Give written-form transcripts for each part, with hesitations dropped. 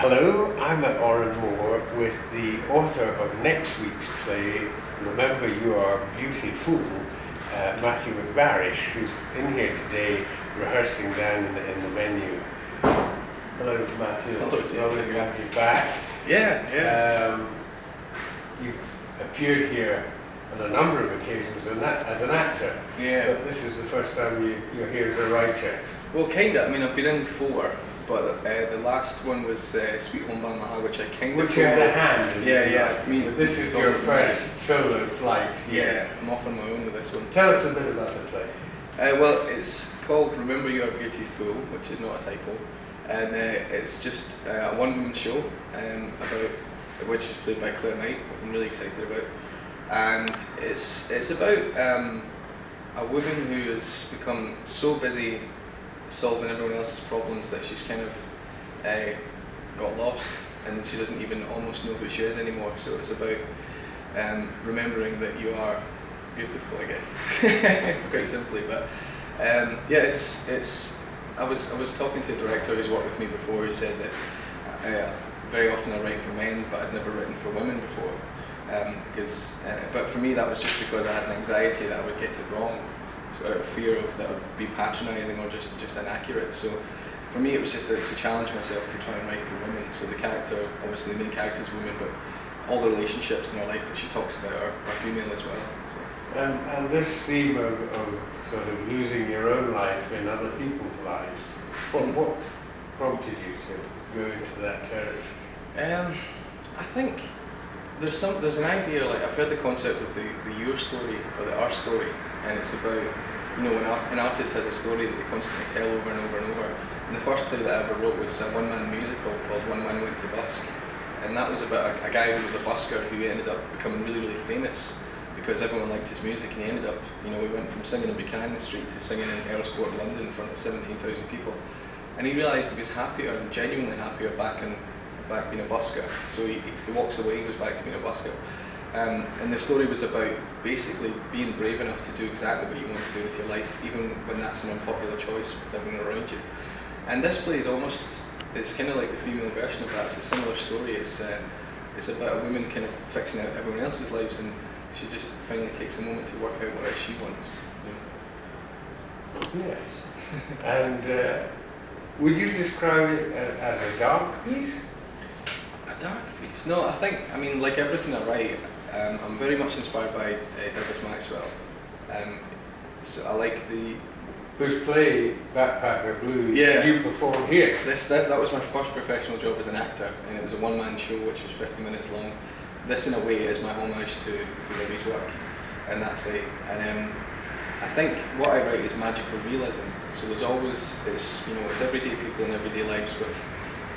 Hello, I'm at Moore with the author of next week's play, Remember You Are Beautiful, Matthew McVarish, who's in here today rehearsing down in the venue. Hello, Matthew. Hello, Lovely to have you back. Yeah. You've appeared here on a number of occasions as an actor, but this is the first time you're here as a writer. Well, kinda. I mean, I've been in 4, but the last one was Sweet Home Bangladesh, which I kind of... Which you had a hand in. Yeah. I mean, but this is your first solo flight. Yeah, I'm off on my own with this one. Tell us a bit about the play. Well, it's called Remember You Are Beautiful, which is not a typo, and it's just a one-woman show about which is played by Claire Knight, which I'm really excited about, and it's about a woman who has become so busy solving everyone else's problems that she's kind of got lost and she doesn't even almost know who she is anymore. So it's about remembering that you are beautiful, I guess. It's quite simply, but yeah, I was talking to a director who's worked with me before who said that very often I write for men, but I'd never written for women before. But for me that was just because I had an anxiety that I would get it wrong. So out of fear of that I would be patronising or just inaccurate. So for me it was just to challenge myself to try and write for women. So the character, obviously the main character is a woman, but all the relationships in her life that she talks about are female as well. So. And this theme of sort of losing your own life in other people's lives, what prompted you to go into that territory? I think there's an idea, like I've heard the concept of the your story or the our story, and it's about, an artist has a story that they constantly tell over and over and over. And the first play that I ever wrote was a one-man musical called One Man Went to Busk, and that was about a guy who was a busker who ended up becoming really, really famous because everyone liked his music, and he ended up, we went from singing in Buchanan Street to singing in Earls Court, London in front of 17,000 people, and he realised he was happier, genuinely happier back being a busker. So he walks away, goes back to being a busker. And the story was about basically being brave enough to do exactly what you want to do with your life, even when that's an unpopular choice with everyone around you. And this play is it's kind of like the female version of that. It's a similar story. It's about a woman kind of fixing out everyone else's lives, and she just finally takes a moment to work out what it is she wants. Yes. And would you describe it as a dark piece? A dark piece? No, I mean, like everything I write, I'm very much inspired by Douglas Maxwell. So I like whose play Backpacker Blues you performed here. That was my first professional job as an actor, and it was a one-man show which was 50 minutes long. This in a way is my homage to Libby's work and that play. And I think what I write is magical realism. So there's always it's everyday people in everyday lives with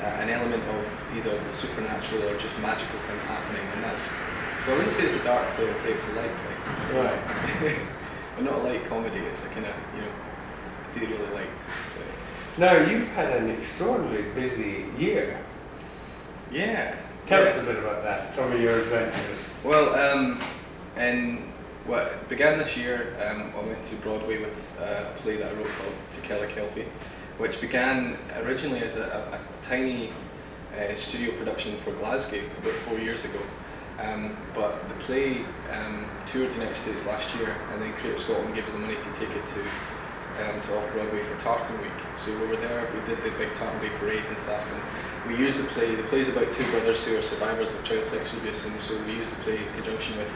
an element of either the supernatural or just magical things happening, and so I wouldn't say it's a dark play, I'd say it's a light play. Right. But not a light comedy, it's a kind of, ethereally light play. Now, you've had an extraordinarily busy year. Yeah. Tell us a bit about that, some of your adventures. Well, it began this year, I went to Broadway with a play that I wrote called To Kill a Kelpie, which began originally as a tiny studio production for Glasgow about 4 years ago. But the play toured the United States last year, and then Creative Scotland gave us the money to take it to Off-Broadway for Tartan Week. So we were there, we did the big Tartan Week parade and stuff, and we used the play. The play's about 2 brothers who are survivors of child sexual abuse, and so we used the play in conjunction with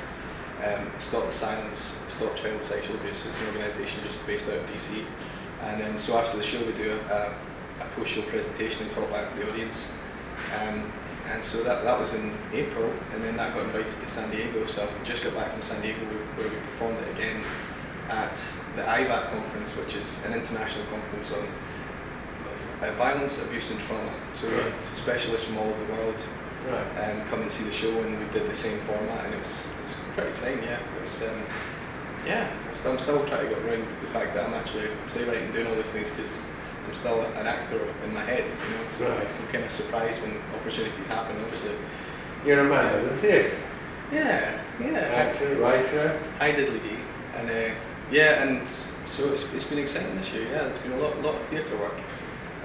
Stop the Silence, Stop Child Sexual Abuse. It's an organisation just based out of DC. And so after the show we do a post-show presentation and talk back to the audience. And so that was in April, and then that got invited to San Diego. So I've just got back from San Diego where we performed it again at the IVAC conference, which is an international conference on violence, abuse and trauma. So we had specialists from all over the world come and see the show, and we did the same format, and it was pretty exciting. Yeah, it was. I'm still trying to get around to the fact that I'm actually a playwright and doing all those things because I'm still an actor in my head, so I'm kind of surprised when opportunities happen, obviously. You're a man of the theatre. Yeah. Actor, writer. I diddly dee. And and so it's been exciting this year, there's been a lot of theatre work.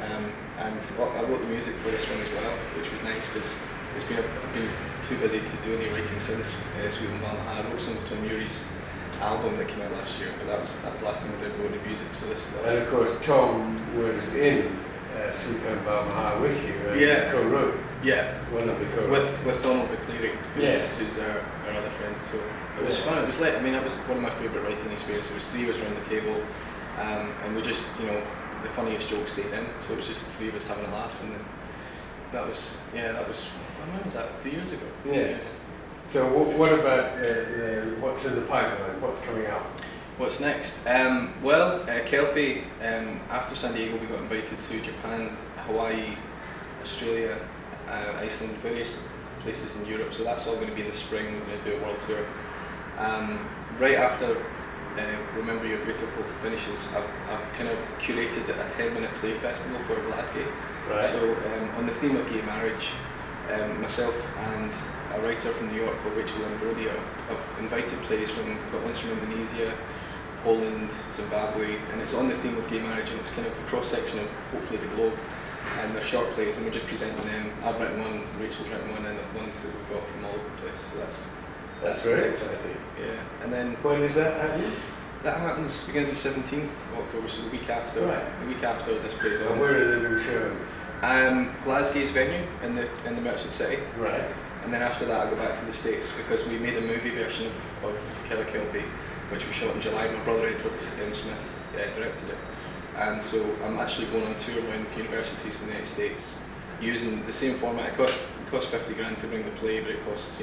And I wrote the music for this one as well, which was nice because I've been too busy to do any writing since Sweet and Balmaha. I wrote some of Tom Murray's album that came out last year, but that was the last time I did wrote the music. So this. And of course, Tom was in Sweet and Balmaha with you. And co-wrote. Yeah. One of the co-wrote. With Donald McCleary, who's our other friend. So it was fun. It was like, that was one of my favourite writing experiences. It was three of us around the table, and we just, the funniest jokes stayed in. So it was just the three of us having a laugh, and then that was, when was that? 3 years ago. Yeah. So what about what's in the pipeline? What's coming up? What's next? Kelpie, after San Diego we got invited to Japan, Hawaii, Australia, Iceland, various places in Europe, so that's all going to be in the spring. We're going to do a world tour. Right after Remember Your Beautiful finishes, I've kind of curated a 10-minute play festival for Glasgow. Right. So on the theme of gay marriage, myself and a writer from New York called Rachel Ambrody have invited plays got ones from Indonesia, Poland, Zimbabwe, and it's on the theme of gay marriage, and it's kind of a cross-section of hopefully the globe. And they're short plays, and we're just presenting them. I've written one, Rachel's written one, and the ones that we've got from all over the place. So that's very next. exciting. Yeah, and then when is that happening? That begins the 17th of October, so the week after. Right. The week after this plays on. And where are they being shown? Glasgow's venue in the Merchant City. Right. And then after that, I go back to the States because we made a movie version of To Kill a Kelpie, which we shot in July. My brother Edward Smith directed it. And so I'm actually going on tour around universities in the United States using the same format. It costs $50,000 to bring the play, but it costs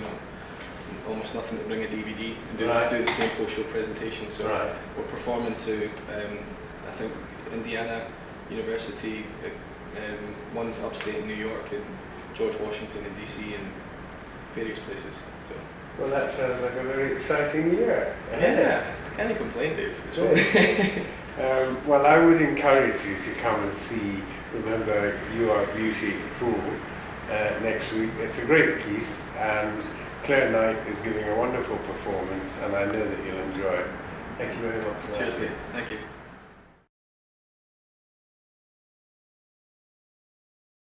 almost nothing to bring a DVD and do the same post-show presentation. So we're performing to I think Indiana University, one's upstate in New York, and George Washington in DC, and various places. So. Well, that sounds like a very exciting year. Yeah, I can't complain, Dave. Well, I would encourage you to come and see Remember You Are Beautiful next week. It's a great piece, and Claire Knight is giving a wonderful performance, and I know that you'll enjoy it. Thank you very much. Cheers, Dave. Thank you.